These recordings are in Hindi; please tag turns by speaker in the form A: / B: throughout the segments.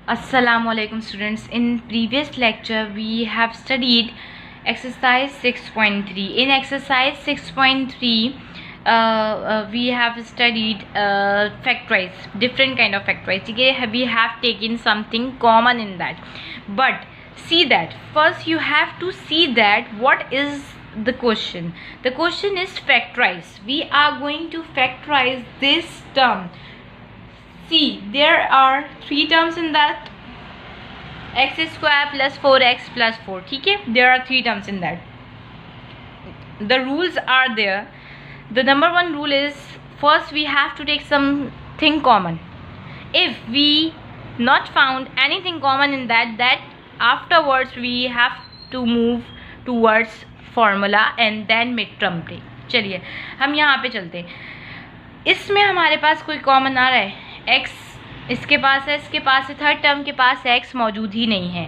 A: Assalamualaikum students. In previous lecture we have studied exercise 6.3. In exercise 6.3 we have studied factorize, different kind of factorize. We have taken something common in that, but see that first you have to see that what is the question. The question is factorize. We are going to factorize this term. See, there are three terms in that, x square plus 4x plus 4. ठीक है, there are three terms in that. The rules are there. The number one rule is first we have to take something common. If we not found anything common in that afterwards we have to move towards formula and then midterm break. चलिए हम यहाँ पे चलते हैं. इसमें हमारे पास कोई कॉमन आ रहा है, x इसके पास है, इसके पास है, थर्ड टर्म के पास x मौजूद ही नहीं है.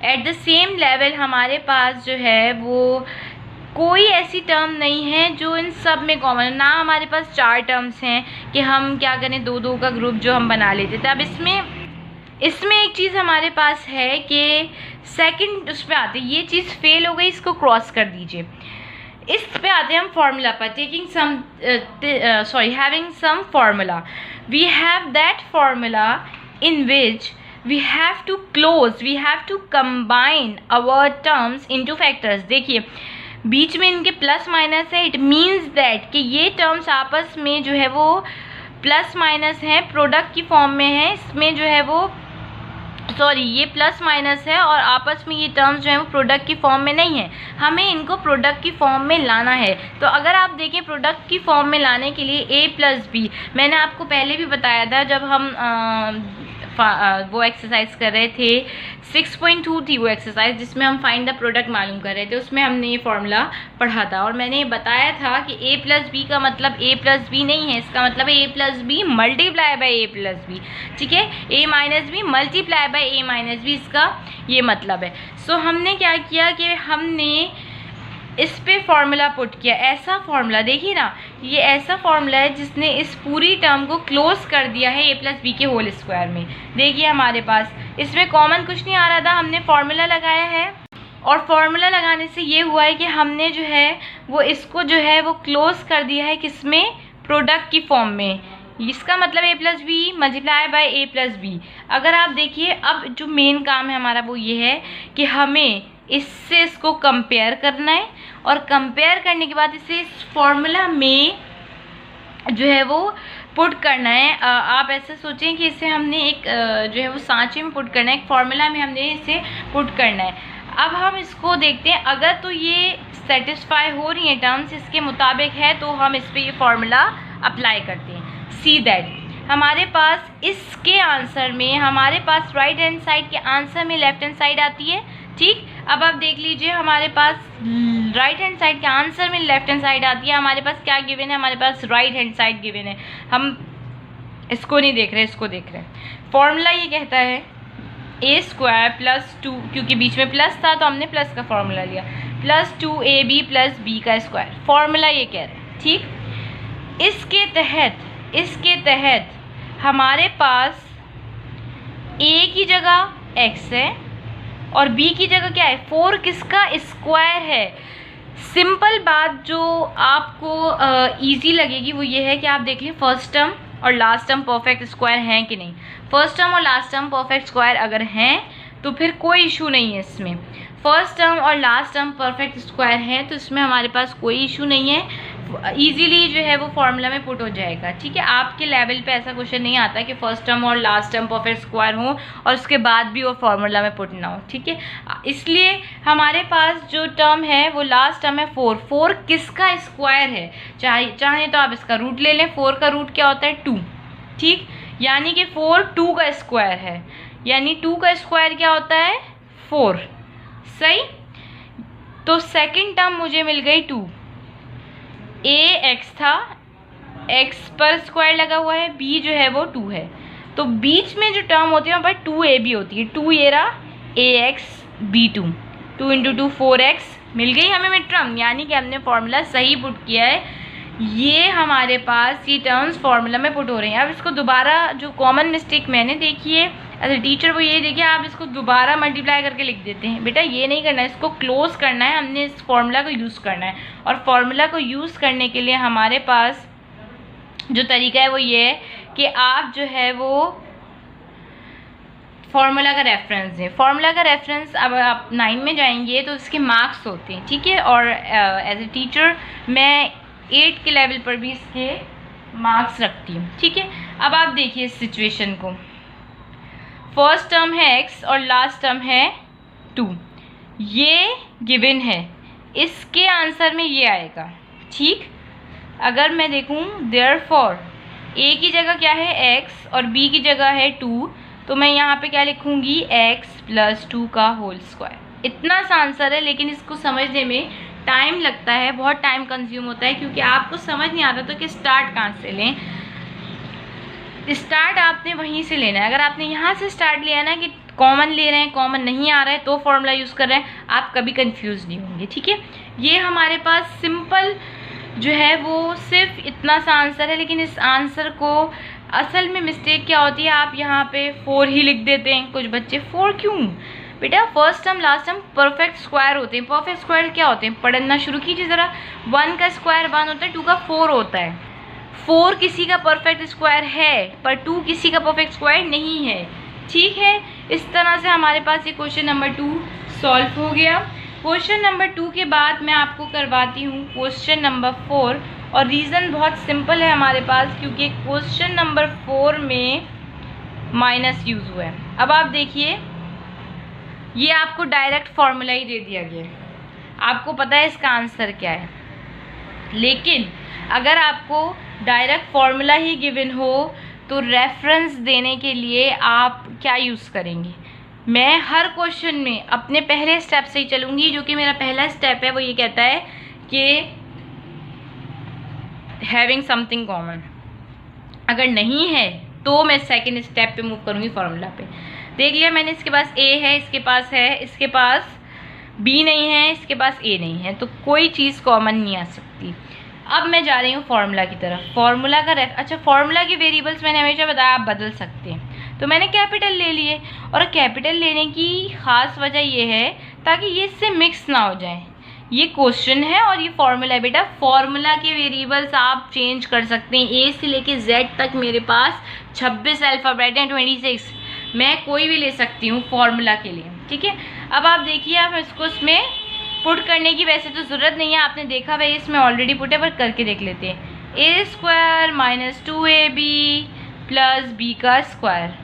A: एट द सेम लेवल हमारे पास जो है वो कोई ऐसी टर्म नहीं है जो इन सब में कॉमन ना. हमारे पास चार टर्म्स हैं कि हम क्या करें, दो दो का ग्रुप जो हम बना लेते थे. अब इसमें एक चीज़ हमारे पास है कि सेकंड उस पर आते, ये चीज़ फेल हो गई, इसको क्रॉस कर दीजिए. इस पे आते हैं हम फार्मूला पर. Taking having some formula, we have that formula in which we have to combine our terms into factors. देखिए बीच में इनके प्लस माइनस है. इट मीन्स दैट कि ये टर्म्स आपस में जो है वो प्लस माइनस है, प्रोडक्ट की फॉर्म में है. इसमें जो है वो ये प्लस माइनस है और आपस में ये टर्म्स जो है वो प्रोडक्ट की फॉर्म में नहीं है. हमें इनको प्रोडक्ट की फॉर्म में लाना है. तो अगर आप देखें प्रोडक्ट की फॉर्म में लाने के लिए a प्लस बी, मैंने आपको पहले भी बताया था जब हम वो एक्सरसाइज कर रहे थे, 6.2 थी वो एक्सरसाइज जिसमें हम फाइंड द प्रोडक्ट मालूम कर रहे थे. उसमें हमने ये फॉर्मूला पढ़ा था और मैंने ये बताया था कि a प्लस बी का मतलब a प्लस बी नहीं है, इसका मतलब है a plus B multiply by a plus B. ठीक है, a minus B multiply by a minus B, इसका ये मतलब है. सो हमने क्या किया कि हमने इस पे फॉर्मूला पुट किया. ऐसा फॉर्मूला देखिए ना, ये ऐसा फॉर्मूला है जिसने इस पूरी टर्म को क्लोज कर दिया है a प्लस बी के होल स्क्वायर में. देखिए हमारे पास इसमें कॉमन कुछ नहीं आ रहा था, हमने फॉर्मूला लगाया है और फॉर्मूला लगाने से ये हुआ है कि हमने जो है वो इसको जो है वो क्लोज कर दिया है किसमें, प्रोडक्ट की फॉर्म में. इसका मतलब a plus B multiply by a plus B. अगर आप देखिए अब जो मेन काम है हमारा वो ये है कि हमें इससे इसको कंपेयर करना है और कंपेयर करने के बाद इसे इस फॉर्मूला में जो है वो पुट करना है. आप ऐसा सोचें कि इसे हमने एक जो है वो सांचे में पुट करना है, एक फार्मूला में हमने इसे पुट करना है. अब हम इसको देखते हैं, अगर तो ये सेटिस्फाई हो रही है टर्म्स इसके मुताबिक है तो हम इस पर ये फार्मूला अप्लाई करते हैं. सी दैट हमारे पास इसके आंसर में, हमारे पास राइट हैंड साइड के आंसर में लेफ्ट हैंड साइड आती है. ठीक, अब आप देख लीजिए हमारे पास राइट हैंड साइड के आंसर में लेफ्ट हैंड साइड आती है. हमारे पास क्या गिवन है, हमारे पास राइट हैंड साइड गिवन है. हम इसको नहीं देख रहे, इसको देख रहे हैं. फॉर्मूला ये कहता है a स्क्वायर प्लस 2, क्योंकि बीच में प्लस था तो हमने प्लस का फॉर्मूला लिया, प्लस 2ab प्लस b का स्क्वायर. फॉर्मूला ये कह रहे हैं. ठीक, इसके तहत हमारे पास a की जगह x है और b की जगह क्या है, 4 किसका स्क्वायर है. सिंपल बात जो आपको इजी लगेगी वो ये है कि आप देख लीजिए फर्स्ट टर्म और लास्ट टर्म परफेक्ट स्क्वायर हैं कि नहीं. फर्स्ट टर्म और लास्ट टर्म परफेक्ट स्क्वायर अगर हैं तो फिर कोई इशू नहीं है इसमें. फर्स्ट टर्म और लास्ट टर्म परफेक्ट स्क्वायर है तो इसमें हमारे पास कोई इशू नहीं है, इजीली जो है वो फॉर्मूला में पुट हो जाएगा. ठीक है, आपके लेवल पे ऐसा क्वेश्चन नहीं आता कि फर्स्ट टर्म और लास्ट टर्म परफेक्ट स्क्वायर हो और उसके बाद भी वो फॉर्मूला में पुट ना हो. ठीक है, इसलिए हमारे पास जो टर्म है वो लास्ट टर्म है 4. 4 किसका स्क्वायर है, चाहे तो आप इसका रूट ले लें. 4 का रूट क्या होता है, 2. ठीक, यानी कि 4 2 का स्क्वायर है, यानी 2 का स्क्वायर क्या होता है, 4. सही, तो सेकंड टर्म मुझे मिल गई 2. x था, x पर स्क्वायर लगा हुआ है, b जो है वो 2 है, तो बीच में जो टर्म होती है वहाँ पर 2ab होती है. 2 ये रहा ax b2, 2 इंटू 2 4x मिल गई हमें मिड टर्म, यानी कि हमने फॉर्मूला सही पुट किया है. ये हमारे पास ये टर्म्स फार्मूला में पुट हो रहे हैं. अब इसको दोबारा जो कॉमन मिस्टेक मैंने देखी है, एज ए टीचर वो ये देखिए आप इसको दोबारा मल्टीप्लाई करके लिख देते हैं। बेटा ये नहीं करना है, इसको क्लोज करना है, हमने इस फॉर्मूला को यूज़ करना है। और फॉर्मूला को यूज़ करने के लिए हमारे पास जो तरीका है वो ये है कि आप जो है वो फॉर्मूला का रेफरेंस दें। फॉर्मूला का रेफरेंस, अब आप 9 में जाएंगे तो इसके मार्क्स होते हैं, ठीक है। और एज ए टीचर मैं 8 के लेवल पर भी इसके मार्क्स रखती हूँ, ठीक है। अब आप देखिए इस सिचुएशन को, फर्स्ट टर्म है x और लास्ट टर्म है 2, ये गिवन है, इसके आंसर में ये आएगा, ठीक। अगर मैं देखूँ देयरफॉर a की जगह क्या है x और b की जगह है 2, तो मैं यहाँ पे क्या लिखूँगी x + 2 का होल स्क्वायर। इतना सा आंसर है, लेकिन इसको समझने में टाइम लगता है, बहुत टाइम कंज्यूम होता है, क्योंकि आपको समझ नहीं आता तो कि स्टार्ट कहाँ से लें। स्टार्ट आपने वहीं से लेना है। अगर आपने यहाँ से स्टार्ट लिया ना कि कॉमन ले रहे हैं, कॉमन नहीं आ रहा है तो फॉर्मूला यूज़ कर रहे हैं, आप कभी कंफ्यूज नहीं होंगे, ठीक है। ये हमारे पास सिंपल जो है वो सिर्फ इतना सा आंसर है, लेकिन इस आंसर को असल में मिस्टेक क्या होती है, आप यहाँ पे 4 ही लिख देते हैं। कुछ बच्चे 4 क्यों? बेटा first term last term perfect square होते हैं। परफेक्ट स्क्वायर क्या होते हैं, पढ़ना शुरू कीजिए ज़रा। 1 का स्क्वायर 1 होता है, 2 का 4 होता है। 4 किसी का परफेक्ट स्क्वायर है पर 2 किसी का परफेक्ट स्क्वायर नहीं है, ठीक है। इस तरह से हमारे पास ये क्वेश्चन नंबर 2 सॉल्व हो गया। क्वेश्चन नंबर 2 के बाद मैं आपको करवाती हूँ क्वेश्चन नंबर 4, और रीज़न बहुत सिंपल है हमारे पास, क्योंकि क्वेश्चन नंबर 4 में माइनस यूज़ हुआ है। अब आप देखिए, ये आपको डायरेक्ट फार्मूला ही दे दिया गया है, आपको पता है इसका आंसर क्या है। लेकिन अगर आपको डायरेक्ट फार्मूला ही गिवन हो तो रेफरेंस देने के लिए आप क्या यूज़ करेंगे। मैं हर क्वेश्चन में अपने पहले स्टेप से ही चलूँगी, जो कि मेरा पहला स्टेप है वो ये कहता है कि हैविंग समथिंग कॉमन। अगर नहीं है तो मैं सेकंड स्टेप पे मूव करूँगी फार्मूला पे। देख लिया मैंने, इसके पास a है, इसके पास है, इसके पास b नहीं है, इसके पास a नहीं है, तो कोई चीज़ कॉमन नहीं आ सकती। अब मैं जा रही हूँ फार्मूला की तरफ। फार्मूला का अच्छा, फार्मूला के वेरिएबल्स मैंने हमेशा बताया आप बदल सकते हैं, तो मैंने कैपिटल ले लिए। और कैपिटल लेने की ख़ास वजह ये है ताकि ये इससे मिक्स ना हो जाए। ये क्वेश्चन है और ये फार्मूला है। बेटा फार्मूला के वेरिएबल्स आप चेंज कर सकते हैं। ए से लेके जेड तक मेरे पास 26 अल्फ़ाबेट हैं, 26, मैं कोई भी ले सकती हूँ फार्मूला के लिए, ठीक है। अब आप देखिए, आप इसको इसमें पुट करने की वैसे तो ज़रूरत नहीं है, आपने देखा वही इसमें ऑलरेडी पुट है, पर करके देख लेते हैं। a² - 2ab + b का square.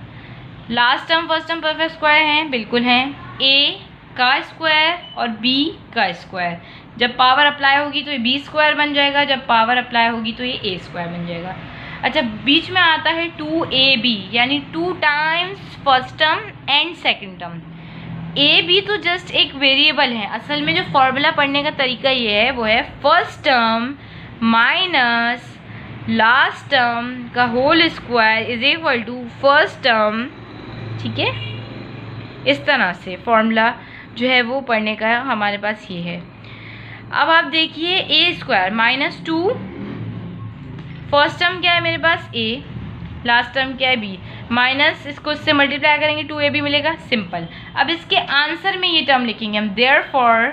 A: Last term first term perfect square हैं, बिल्कुल हैं। a का स्क्वायर और b का स्क्वायर, जब पावर अप्लाई होगी तो ये b² बन जाएगा, जब पावर अप्लाई होगी तो ये a² बन जाएगा। अच्छा, बीच में आता है 2ab, यानी 2 times first term and second term. A B तो जस्ट एक वेरिएबल है। असल में जो फॉर्मूला पढ़ने का तरीका ये है, वो है first term minus last term का whole square is equal to first term, ठीक है। इस तरह से फॉर्मूला जो है वो पढ़ने का हमारे पास ये है। अब आप देखिए, a² - 2, फर्स्ट टर्म क्या है मेरे पास a, लास्ट टर्म क्या है b, माइनस इसको इससे मल्टीप्लाई करेंगे 2ab मिलेगा, सिंपल। अब इसके आंसर में ये टर्म लिखेंगे हम, देयरफॉर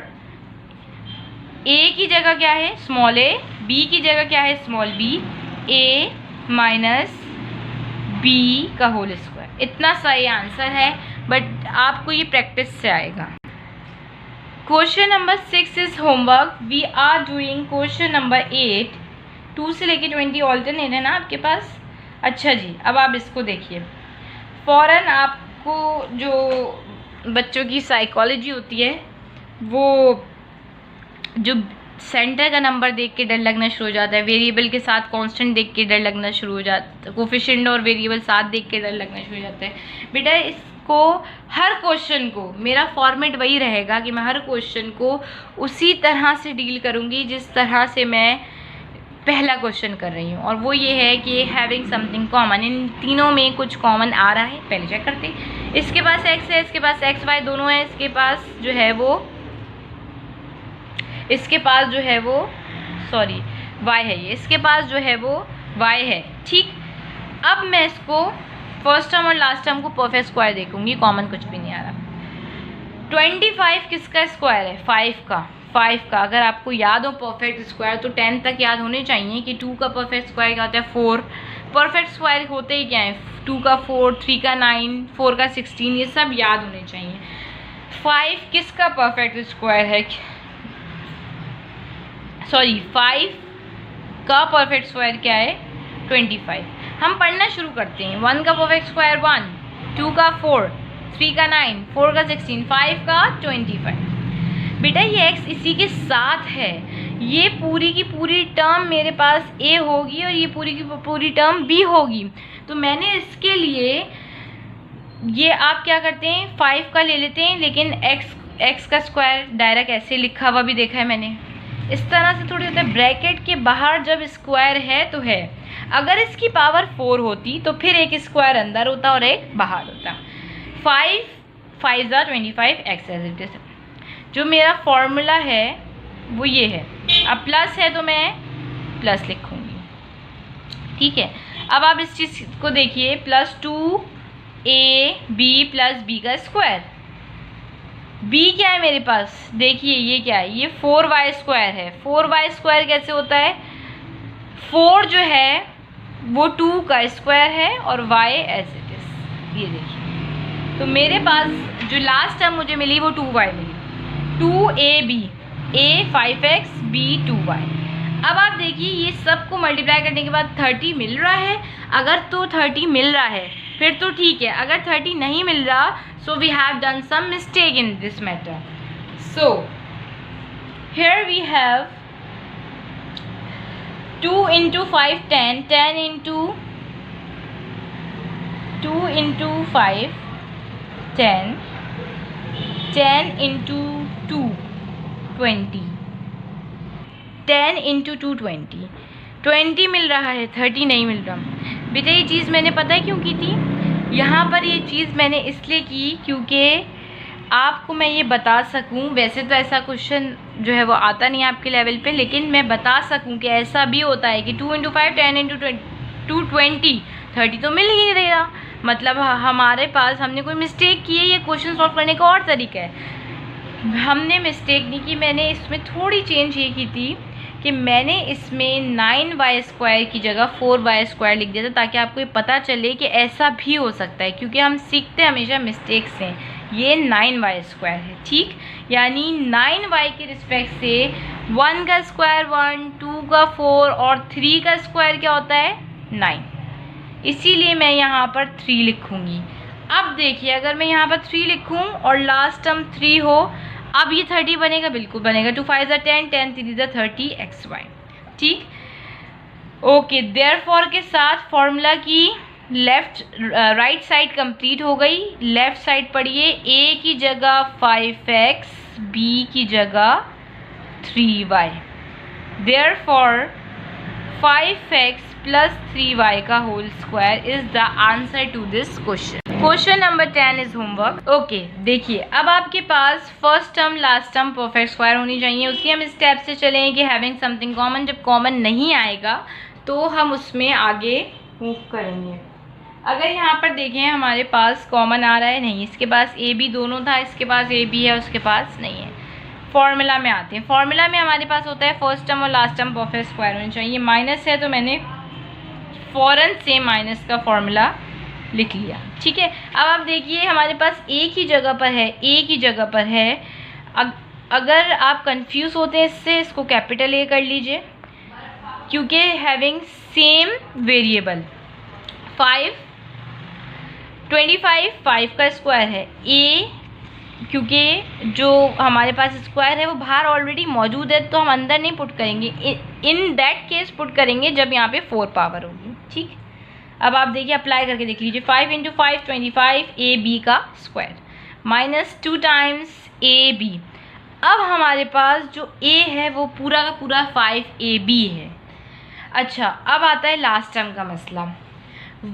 A: a की जगह क्या है स्मॉल a, b की जगह क्या है स्मॉल b, a - b का होल स्क्वायर। इतना सा ये आंसर है, बट आपको ये प्रैक्टिस से आएगा। Question number 6 is homework. We are doing question number 8, 2 से लेके 20 ऑल्टरनेट है ना आपके पास। अच्छा जी, अब आप इसको देखिए। फ़ौरन आपको जो बच्चों की साइकोलॉजी होती है, वो जो सेंटर का नंबर देख के डर लगना शुरू हो जाता है, वेरिएबल के साथ कांस्टेंट देख के डर लगना शुरू हो जाता है, कोफिशिएंट और वेरिएबल साथ देख के डर लगना शुरू हो जाता है। बेटा इसको हर क्वेश्चन को, मेरा फॉर्मेट वही रहेगा कि मैं हर क्वेश्चन को उसी तरह से डील करूँगी जिस तरह से मैं पहला क्वेश्चन कर रही हूँ, और वो ये है कि हैविंग समथिंग कॉमन। इन तीनों में कुछ कॉमन आ रहा है, पहले चेक करते हैं। इसके पास x है, इसके पास x y दोनों है, इसके पास जो है वो y है, ये इसके पास जो है वो y है, ठीक। अब मैं इसको फर्स्ट टर्म और लास्ट टर्म को परफेक्ट स्क्वायर देखूंगी, कॉमन कुछ भी नहीं आ रहा। 25 किसका स्क्वायर है? 5 का। अगर आपको याद हो परफेक्ट स्क्वायर तो 10 तक याद होने चाहिए कि 2 का परफेक्ट स्क्वायर क्या होता है? 4। परफेक्ट स्क्वायर होते ही क्या है? 2 का 4, 3 का 9, 4 का 16, ये सब याद होने चाहिए। 5 किसका परफेक्ट स्क्वायर है? 5 का परफेक्ट स्क्वायर क्या है? 25। हम पढ़ना शुरू करते हैं। 1 का परफेक्ट स्क्वायर 1, 2 का 4, 3 का 9, 4 का 16, 5 का 25। बेटा ये x इसी के साथ है, ये पूरी की पूरी टर्म मेरे पास a होगी और ये पूरी की पूरी टर्म b होगी। तो मैंने इसके लिए ये आप क्या करते हैं 5 का ले लेते हैं, लेकिन x का स्क्वायर डायरेक्ट ऐसे लिखा हुआ भी देखा है मैंने। इस तरह से थोड़ी होता है, ब्रैकेट के बाहर जब स्क्वायर है तो है। अगर इसकी पावर 4 होती तो फिर एक स्क्वायर अंदर होता और एक बाहर होता। 5 5 ज़ा 25 x एज इट इज। जो मेरा फॉर्मूला है वो ये है। अब प्लस है तो मैं प्लस लिखूँगी, ठीक है। अब आप इस चीज़ को देखिए, +2ab + b का स्क्वायर। b क्या है मेरे पास? देखिए ये क्या है? ये 4y स्क्वायर है। 4y स्क्वायर कैसे होता है? 4 जो है वो 2 का स्क्वायर है और y एज इट इज। ये देखिए, तो मेरे पास जो लास्ट टर्म मुझे मिली वो 2y milli. 2ab, a 5x, b 2y। अब आप देखिए ये सब को मल्टीप्लाई करने के बाद 30 मिल रहा है। अगर तो 30 मिल रहा है फिर तो ठीक है, अगर 30 नहीं मिल रहा so we have done some mistake in this matter. So here we have 2 × 5 10, 10 × 2 × 5 10, 10 × 2 20, 10 × 2 20। 20 मिल रहा है, 30 नहीं मिल रहा। बेटा ये चीज़ मैंने पता है क्यों की थी? यहाँ पर ये चीज़ मैंने इसलिए की क्योंकि आपको मैं ये बता सकूँ। वैसे तो ऐसा क्वेश्चन जो है वो आता नहीं है आपके लेवल पे, लेकिन मैं बता सकूँ कि ऐसा भी होता है कि 2 × 5 10 × 2 20, 30 तो मिल ही नहीं रहा। मतलब हमारे पास हमने कोई मिस्टेक की है, ये क्वेश्चन सॉल्व करने का और तरीका है। हमने मिस्टेक नहीं की, मैंने इसमें थोड़ी चेंज ये की थी कि मैंने इसमें 9y स्क्वायर की जगह 4y स्क्वायर लिख दिया था, ताकि आपको ये पता चले कि ऐसा भी हो सकता है, क्योंकि हम सीखते हमेशा मिस्टेक से। ये 9y स्क्वायर है, ठीक। यानी 9y के रिस्पेक्ट से 1 का स्क्वायर 1, 2 का 4 और 3 का स्क्वायर क्या होता है? 9। इसीलिए मैं यहाँ पर 3 लिखूँगी। अब देखिए अगर मैं यहाँ पर 3 लिखूँ और लास्ट टर्म 3 हो, अब ये 30 बनेगा? बिल्कुल बनेगा। 2 5 ज़ा 10, 10 3 ज़ा 30 xy, ठीक। ओके, देयरफॉर के साथ फॉर्मूला की राइट साइड कंप्लीट हो गई। लेफ्ट साइड पढ़िए, a की जगह 5x, b की जगह 3y। देयरफॉर 5x + 3y का whole square is the answer to this question. Question number 10 is homework. Okay, देखिए अब आपके पास first term last term perfect square होनी चाहिए। उसी हम स्टेप से चलें कि हैविंग समथिंग कॉमन। जब कॉमन नहीं आएगा तो हम उसमें आगे मूव करेंगे। अगर यहाँ पर देखें हमारे पास कॉमन आ रहा है, नहीं, इसके पास ए बी दोनों था, इसके पास ए बी है, उसके पास नहीं है। फॉर्मूला में आते हैं। फॉर्मूला में हमारे पास होता है फर्स्ट टर्म और लास्ट टर्म परफेक्ट स्क्वायर होने चाहिए। माइनस है तो मैंने फ़ौरन से माइनस का फॉर्मूला लिख लिया, ठीक है। अब आप देखिए हमारे पास एक ही जगह पर है, एक ही जगह पर है। अगर आप कंफ्यूज होते हैं इससे, इसको कैपिटल ए कर लीजिए, क्योंकि हैविंग सेम वेरिएबल। 25 5 का स्क्वायर है। ए क्योंकि जो हमारे पास स्क्वायर है वो बाहर ऑलरेडी मौजूद है, तो हम अंदर नहीं पुट करेंगे। इन दैट केस पुट करेंगे जब यहाँ पे 4 पावर होगी, ठीक। अब आप देखिए अप्लाई करके देख लीजिए। 5 × 5 25 ए बी का स्क्वायर -2 टाइम्स ए बी। अब हमारे पास जो ए है वो पूरा का पूरा 5ab है। अच्छा, अब आता है लास्ट टर्म का मसला।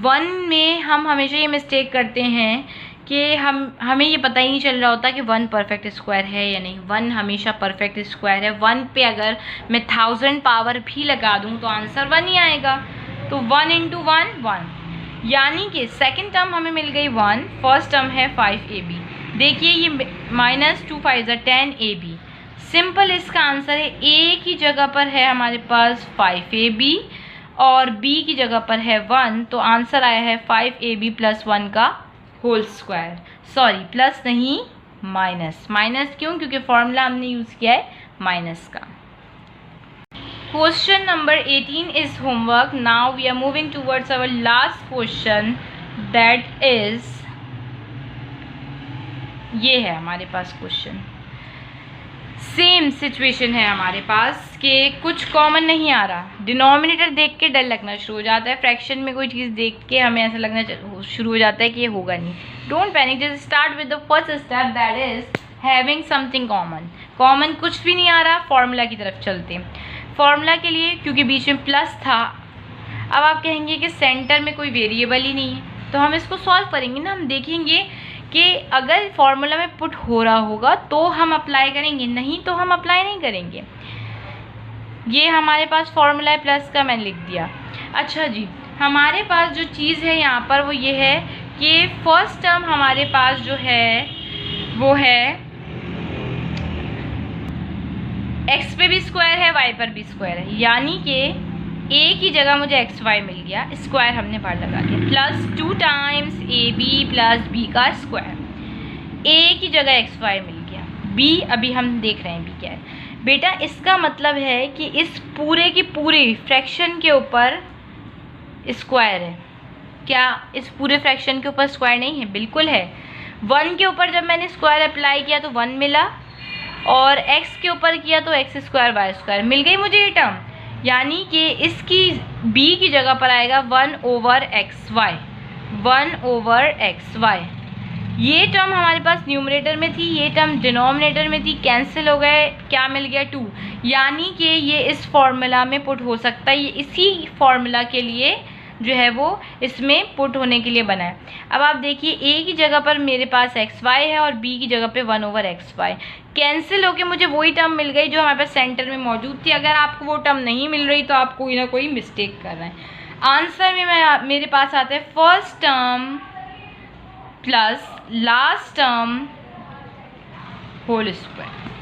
A: 1 में हम हमेशा ये मिस्टेक करते हैं कि हमें ये पता ही नहीं चल रहा होता कि 1 परफेक्ट स्क्वायर है या नहीं। 1 हमेशा परफेक्ट स्क्वायर है। 1 पे अगर मैं 1000 पावर भी लगा दूँ तो आंसर 1 ही आएगा। तो 1 × 1 1, यानी कि सेकंड टर्म हमें मिल गई 1, फर्स्ट टर्म है 5ab। देखिए ये -2 5 10ab। सिंपल इसका आंसर है a की जगह पर है हमारे पास 5ab और b की जगह पर है 1, तो आंसर आया है 5ab + 1 का होल स्क्वायर। सॉरी प्लस नहीं माइनस। माइनस क्यों? क्योंकि फॉर्मूला हमने यूज़ किया है माइनस का। Question number 18 is homework. Now we are moving towards our last question, that is ये है हमारे पास क्वेश्चन। सेम सिचुएशन है हमारे पास कि कुछ कॉमन नहीं आ रहा। डिनोमिनेटर देख के डर लगना शुरू हो जाता है, फ्रैक्शन में कोई चीज़ देख के हमें ऐसा लगना शुरू हो जाता है कि ये होगा नहीं। Don't panic, just start with the first step, that is having something common. Common कुछ भी नहीं आ रहा, फॉर्मूला की तरफ चलते हैं। फॉर्मूला के लिए क्योंकि बीच में प्लस था, अब आप कहेंगे कि सेंटर में कोई वेरिएबल ही नहीं है, तो हम इसको सॉल्व करेंगे ना। हम देखेंगे कि अगर फॉर्मूला में पुट हो रहा होगा तो हम अप्लाई करेंगे, नहीं तो हम अप्लाई नहीं करेंगे। ये हमारे पास फॉर्मूला है प्लस का, मैंने लिख दिया। अच्छा जी, हमारे पास जो चीज़ है यहाँ पर वो ये है कि फर्स्ट टर्म हमारे पास जो है वो है x पे भी स्क्वायर है, y पर भी स्क्वायर है, यानी कि a की जगह मुझे xy मिल गया, स्क्वायर हमने बाहर लगा दिया, +2 टाइम्स ab + b का स्क्वायर। a की जगह xy मिल गया, b अभी हम देख रहे हैं b क्या है। बेटा इसका मतलब है कि इस पूरे की पूरी फ्रैक्शन के ऊपर स्क्वायर है। क्या इस पूरे फ्रैक्शन के ऊपर स्क्वायर नहीं है? बिल्कुल है। 1 के ऊपर जब मैंने स्क्वायर अप्लाई किया तो 1 मिला, और x के ऊपर किया तो x² y² मिल गई मुझे ये टर्म, यानी कि इसकी b की जगह पर आएगा 1/xy, 1/xy। ये टर्म हमारे पास न्यूमरेटर में थी, ये टर्म डिनोमिनेटर में थी, कैंसिल हो गए, क्या मिल गया 2, यानी कि ये इस फॉर्मूला में पुट हो सकता है। ये इसी फॉर्मूला के लिए जो है वो इसमें पुट होने के लिए बना है। अब आप देखिए a की जगह पर मेरे पास xy है और b की जगह पे 1/xy, कैंसिल होके मुझे वही टर्म मिल गई जो हमारे पास सेंटर में मौजूद थी। अगर आपको वो टर्म नहीं मिल रही तो आप कोई ना कोई मिस्टेक कर रहे हैं। आंसर में मेरे पास आता है first term plus last term whole square.